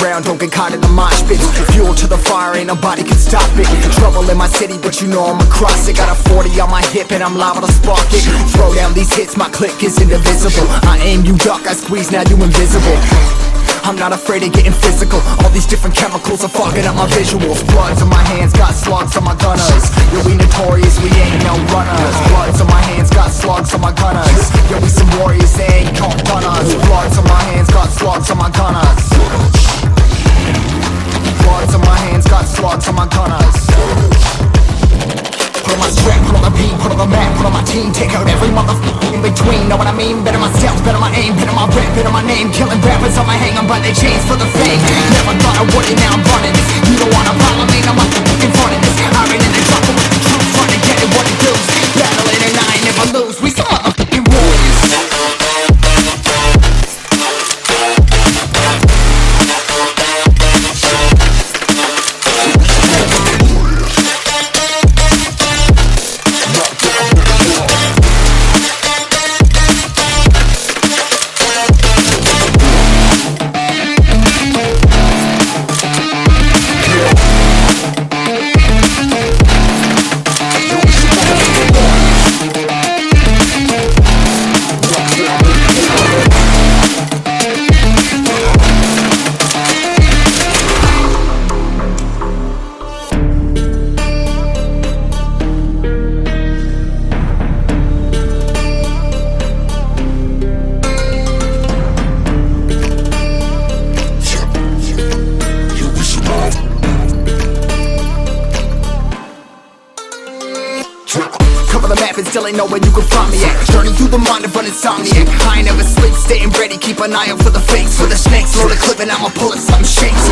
around, don't get caught in the mosh pit. Fuel to the fire, ain't nobody can stop it. Trouble in my city, but you know I'm across it. Got a 40 on my hip and I'm liable to spark it. Throw down these hits, my click is indivisible. I aim, you duck, I squeeze, now you invisible. I'm not afraid of getting physical. All these different chemicals are fogging up my visuals. Bloods on my hands, got slugs on my gunners. Yo, we notorious, we ain't no runners. Bloods on my hands, got slugs on my gunners. Yo, we some warriors, they ain't called gunners. Bloods on my hands, got slugs on my gunners. Bloods on my hands, got slugs on my gunners. Put on my strap, put on the beat, put on the map, put on my team. Take out every motherfucker in between, know what I mean? Better myself, better my aim, better my rap, better my name. Killing rappers on my hang, I'm by their chains for the fame. Never thought I would it, now I'm running this. You don't wanna follow me, now I'm in front of this. I ran in the jungle with the truth, trying to get it what it does. Battling and I ain't never lose, we some motherfucking warriors. Still ain't know where you can find me at. Journey through the mind of an insomniac. I ain't never sleep, staying ready, keep an eye out for the fakes. For the snakes, load a clip and I'ma pull it, something shakes.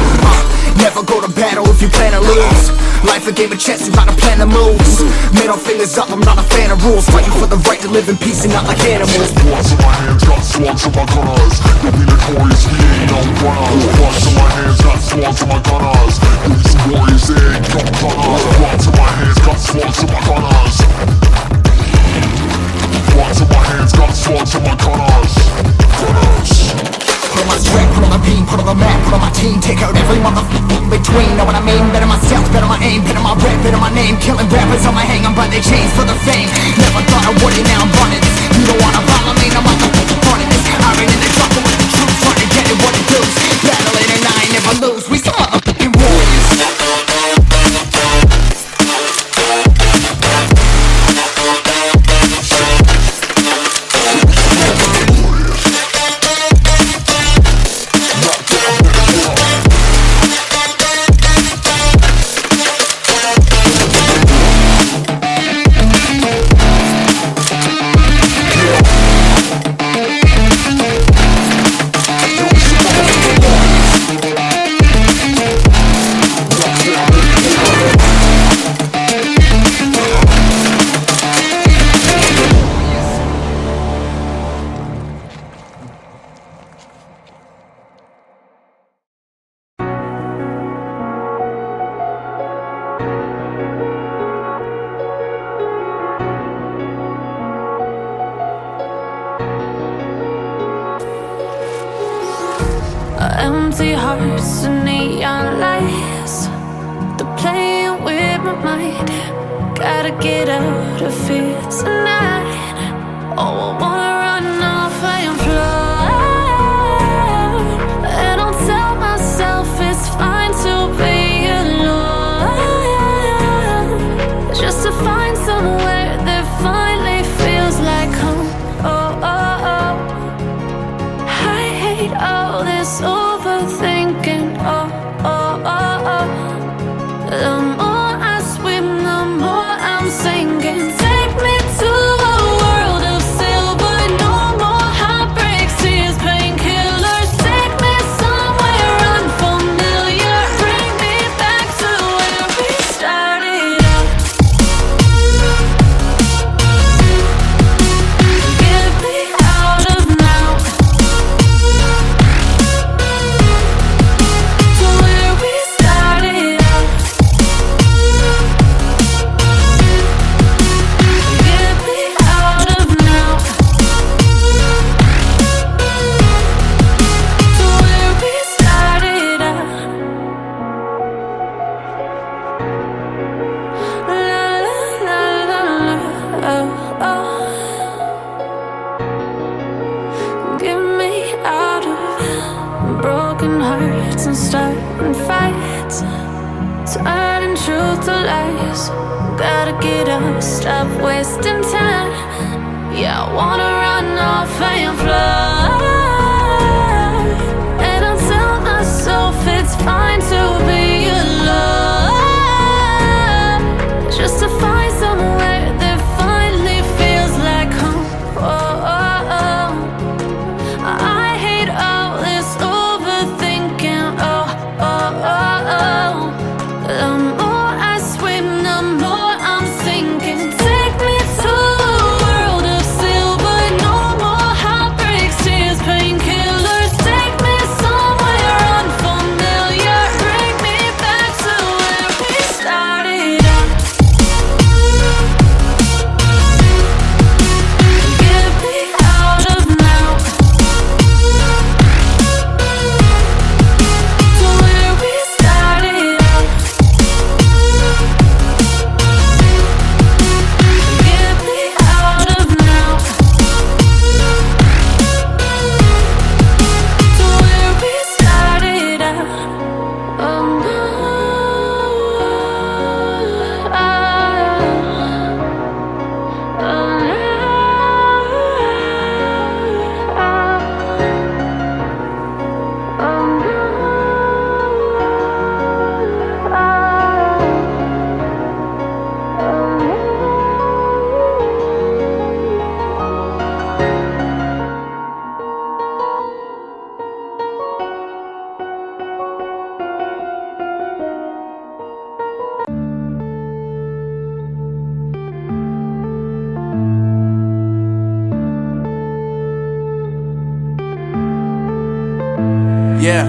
Never go to battle if you plan to lose. Life a game of chess, you gotta plan the moves. Middle fingers up, I'm not a fan of rules. Fighting for the right to live in peace and not like animals. Bloods in my hands, got slugs in my gunners. You'll be notorious, we ain't no runners. Bloods in my hands, got slugs in my gunners. You'll be some warriors, they ain't no gunners. Bloods in my hands, got slugs in my gunners. Bloods in my hands, got slugs in my gunners. Put on my strap, put on the beam, put on the map, put on my team. Take out every motherfucker in between, know what I mean? Better myself, better my aim, better my rap, better my name. Killing rappers on my hang, I'm by their chains for the fame. Never thought I would it, now I'm running this. You don't wanna follow me, now I'm motherfucking running this. I ran in the jungle with the truth, trying to get it what it does. Battling and I ain't never lose, we some motherfucking warriors. Empty hearts and neon lights, they're playing with my mind. Gotta get out of here tonight. Oh, I wanna run off and fly. And I'll tell myself it's fine to be alone, just to find somewhere that finally feels like home. Oh, oh, oh. I hate all this overthinking. Oh, oh, oh, oh. The more I swim, the more I'm sinking. Take me to a world of silver Get me out of broken hearts and starting fights, turning truth to lies. Gotta get up, stop wasting time. Yeah, I wanna run off and fly. And I'll tell myself it's fine to be alone, just to find somewhere that finally feels like home. Oh, oh, oh. I hate all this overthinking. Oh, oh, oh, oh. The more I swim, the more I'm sinking. Take me to a world of silver. No more heartbreaks, tears, painkillers. Take me somewhere unfamiliar. Bring me back to where we started out. Get me out of now, to where we started out. Get me out of now, to where we started out. Oh no, Yeah.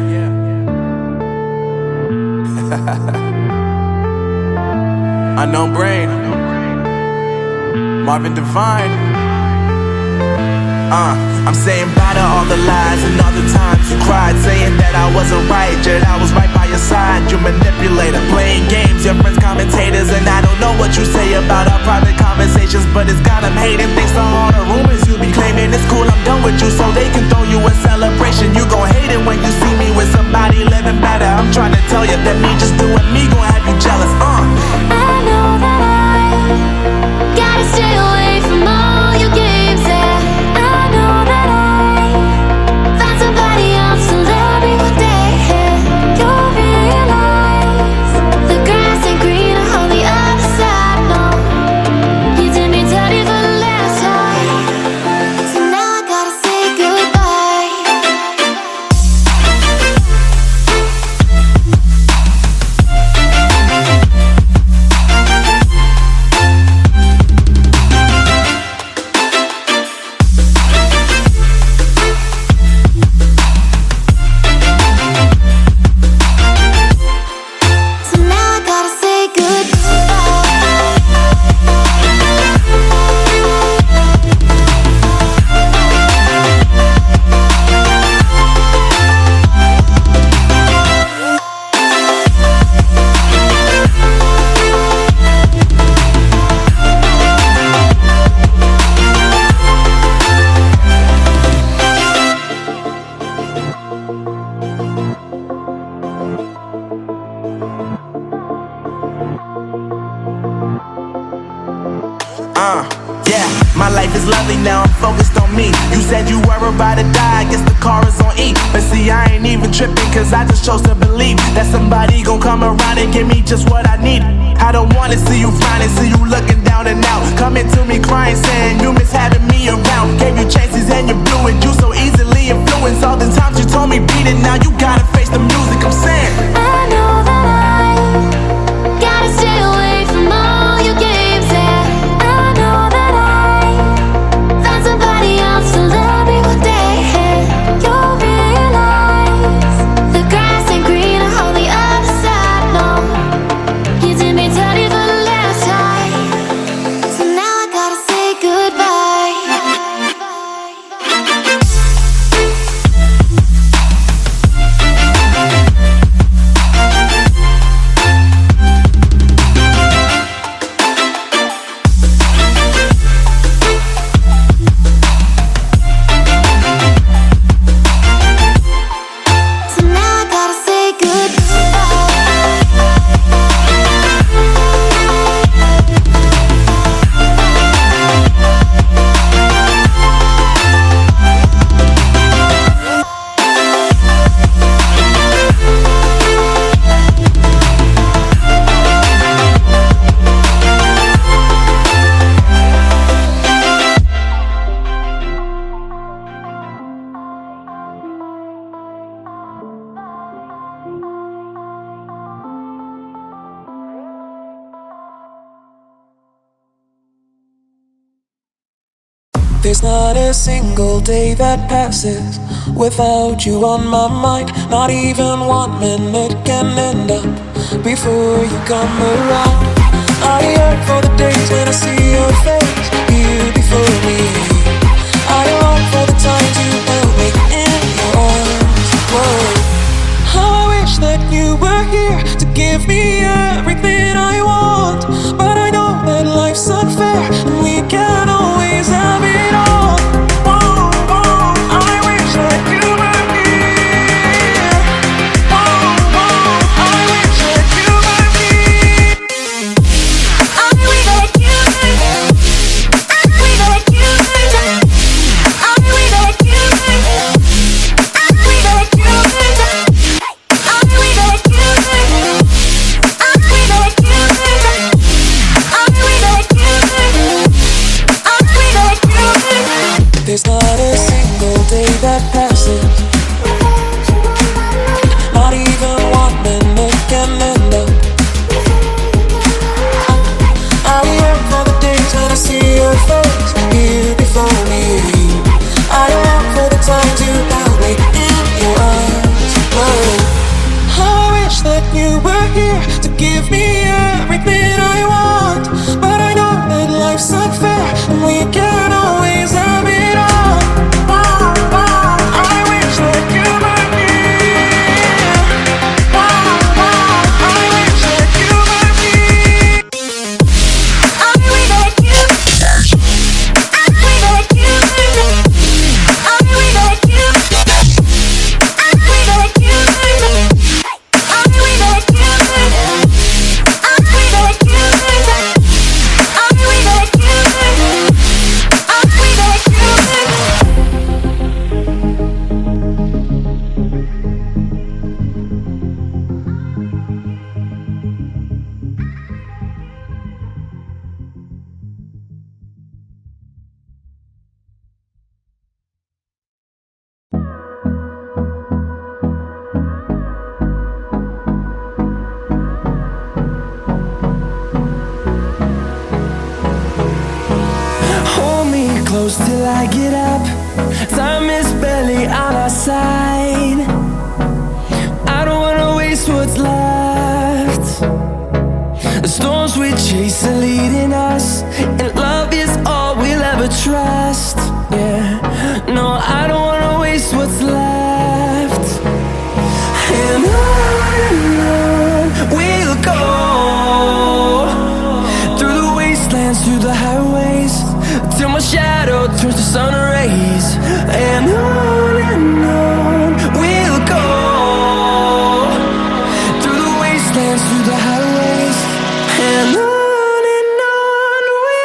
Unknown Brain, Marvin Divine. I'm saying bye to all the lies and all the times you cried, saying that I wasn't right, yet I was right by your side. You manipulator, playing games, your friends commentators, and I don't know what you say about our private conversations, but it's got them hating. Thanks to all the rumors you be claiming. It's cool, I'm done with you, so they can throw you a celebration. You gon' hate it when you see me with somebody living better. I'm trying to tell you that me just doing me gon' have you jealous. I know that I gotta stay away from all your games. Yeah, I know that I find somebody else to love me one day. You'll realize the grass ain't greener on the other side. No, you did me dirty for the last time, so now I gotta say goodbye. So now I gotta say Yeah, my life is lovely now, I'm focused on me. You said you were about to die, I guess the car is on E. But see, I ain't even tripping, cause I just chose to believe that somebody gon' come around and give me just what I need. I don't wanna see you frowning, see you looking down and out, coming to me crying, saying you miss having me around. Gave you chances and you blew it, you so easily influenced. All the times you told me beat it, now you gotta face the music. I'm saying I know that I gotta stay away from all your games. Yeah, I know that I found somebody else to love me one day. You'll realize the grass ain't greener on the other side. No, you did me dirty for the last time, so now I gotta say goodbye. There's not a single day that passes without you on my mind. Not even 1 minute can end up before you come around. I yearn for the days when I see your face here before me. I long for the times you held me in your arms. Whoa. How I wish that you were here to give me everything I want. But I know that life's unfair and we can't always have it all. Whoa, whoa, I wish that you were here. Whoa, whoa, I wish that you were here. I wish that you were here. I wish that you were here. I wish that you were here. I wish that you were here. I wish that you were here. I wish that you were here. I wish that you were here. I wish that you were here. There's not a single day that passes, not even 1 minute can end up. I yearn for the days when I see your face here before me. I long for the times you held me in your arms. Whoa. How I wish that you were here to give me everything I want. But I know that life's unfair and we can't always have it all. Wow, wow, I wish that you were here. Wow, wow, I wish that you were here. I wish that you. I wish that you. I wish that you. I wish that you. I wish that you. I wish that you. I wish that you. I wish that you. Hold me close till I get up. Time is barely on our side. I don't wanna waste what's left. The storms we chase are leading us, and love is all we'll ever trust. Yeah, no, I don't wanna waste what's left. And on we'll go, through the wastelands, through the highways, till my shadow turns to sun